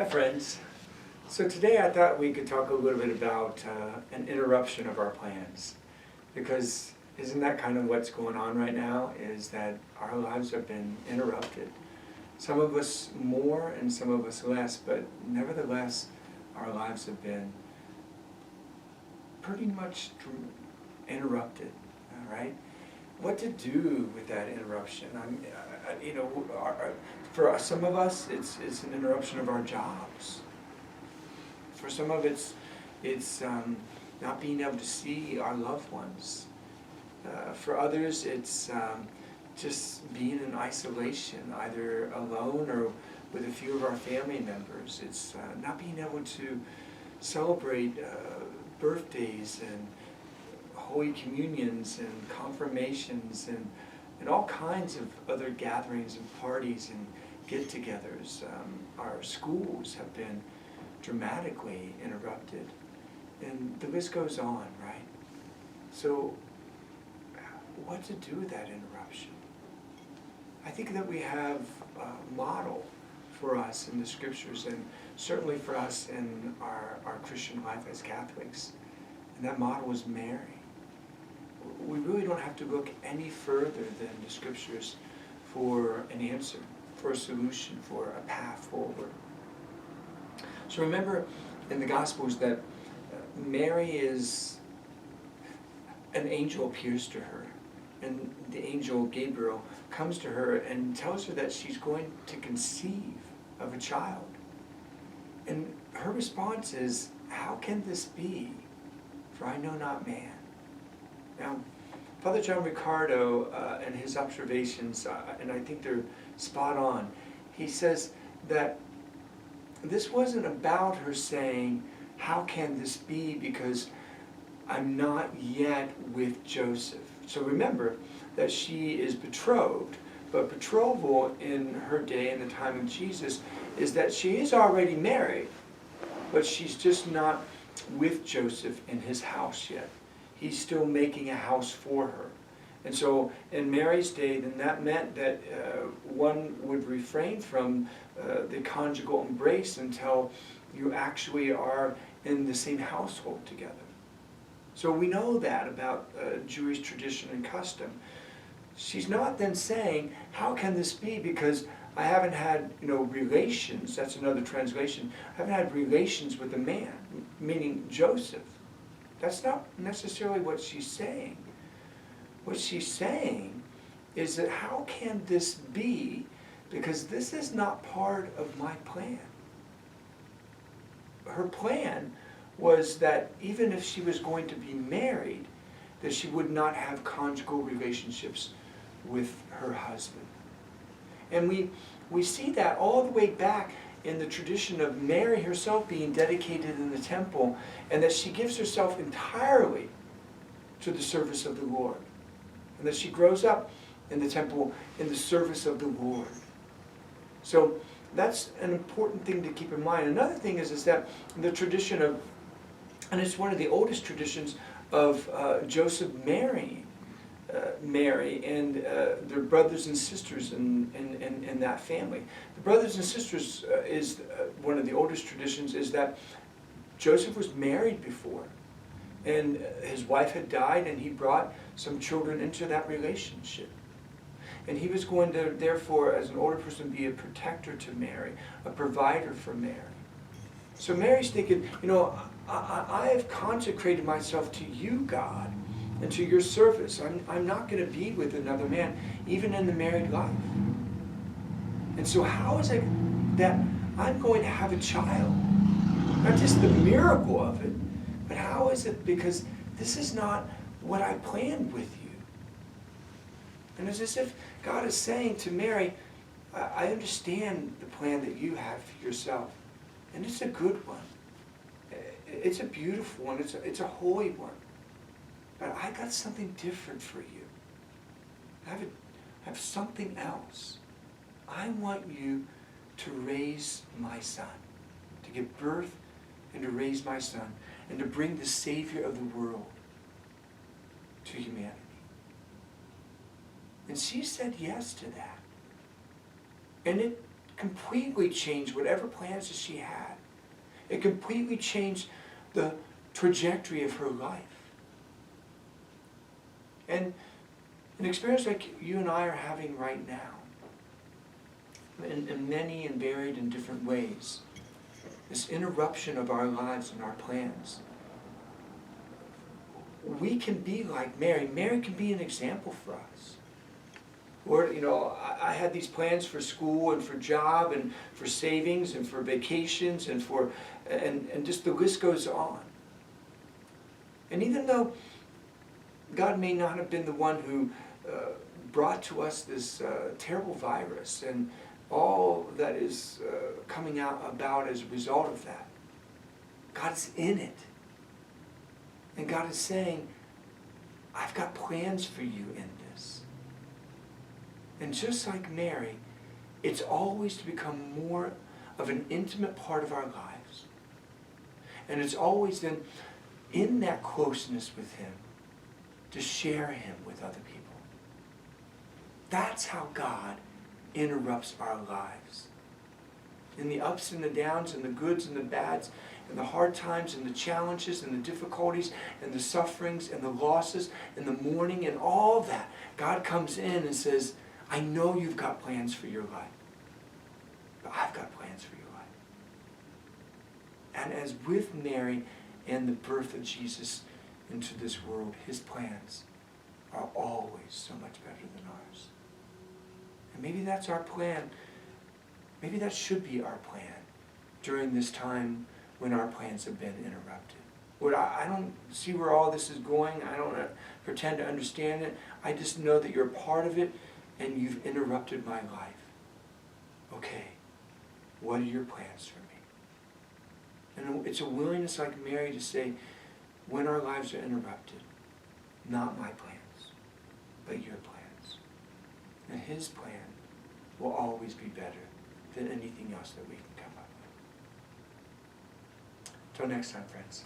Hi friends. So today I thought we could talk a little bit about an interruption of our plans, because isn't that kind of what's going on right now, is that our lives have been interrupted. Some of us more and some of us less, but nevertheless our lives have been pretty much interrupted, all right? What to do with that interruption? For some of us, it's an interruption of our jobs. For some of it's not being able to see our loved ones. For others, it's just being in isolation, either alone or with a few of our family members. It's not being able to celebrate birthdays and Holy Communions and confirmations and all kinds of other gatherings and parties and get-togethers. Our schools have been dramatically interrupted, and the list goes on, right? So what to do with that interruption? I think that we have a model for us in the scriptures, and certainly for us in our Christian life as Catholics, and that model is Mary. We really don't have to look any further than the scriptures for an answer, for a solution, for a path forward. So remember in the Gospels that Mary is, an angel appears to her, and the angel Gabriel comes to her and tells her that she's going to conceive of a child. And her response is, "How can this be? For I know not man." Now, Father John Ricardo and his observations, and I think they're spot on, he says that this wasn't about her saying, "How can this be because I'm not yet with Joseph." So remember that she is betrothed, but betrothal in her day, in the time of Jesus, is that she is already married, but she's just not with Joseph in his house yet. He's still making a house for her. And so in Mary's day, then that meant that one would refrain from the conjugal embrace until you actually are in the same household together. So we know that about Jewish tradition and custom. She's not then saying, "How can this be? Because I haven't had, relations." That's another translation. "I haven't had relations with a man," meaning Joseph. That's not necessarily what she's saying. What she's saying is that how can this be? Because this is not part of my plan. Her plan was that even if she was going to be married, that she would not have conjugal relationships with her husband. And we see that all the way back in the tradition of Mary herself being dedicated in the temple, and that she gives herself entirely to the service of the Lord. And that she grows up in the temple in the service of the Lord. So that's an important thing to keep in mind. Another thing is that the tradition of, and it's one of the oldest traditions of Joseph marrying Mary and their brothers and sisters in that family. The brothers and sisters is one of the oldest traditions, is that Joseph was married before, and his wife had died, and he brought some children into that relationship. And he was going to, therefore, as an older person, be a protector to Mary, a provider for Mary. So Mary's thinking, I have consecrated myself to you, God, and to your service. I'm not going to be with another man, even in the married life. And so how is it that I'm going to have a child? Not just the miracle of it, but how is it? Because this is not what I planned with you. And it's as if God is saying to Mary, I understand the plan that you have for yourself. And it's a good one. It's a beautiful one. It's a holy one. But I got something different for you. I have something else. I want you to raise my son, to give birth and to raise my son, and to bring the Savior of the world to humanity. And she said yes to that. And it completely changed whatever plans that she had. It completely changed the trajectory of her life. And an experience like you and I are having right now, in many and varied and different ways, this interruption of our lives and our plans, we can be like Mary. Mary can be an example for us. Lord, I had these plans for school and for job and for savings and for vacations and and just the list goes on. And even though God may not have been the one who brought to us this terrible virus and all that is coming out about as a result of that, God's in it. And God is saying, I've got plans for you in this. And just like Mary, it's always to become more of an intimate part of our lives. And it's always then, in that closeness with Him, to share Him with other people. That's how God interrupts our lives. In the ups and the downs and the goods and the bads and the hard times and the challenges and the difficulties and the sufferings and the losses and the mourning and all that, God comes in and says, I know you've got plans for your life, but I've got plans for your life. And as with Mary and the birth of Jesus into this world, His plans are always so much better than ours. And maybe that's our plan. Maybe that should be our plan during this time when our plans have been interrupted. Lord, I don't see where all this is going. I don't pretend to understand it. I just know that you're a part of it and you've interrupted my life. Okay, what are your plans for me? And it's a willingness like Mary to say, when our lives are interrupted, not my plans, but your plans. And His plan will always be better than anything else that we can come up with. Till next time, friends.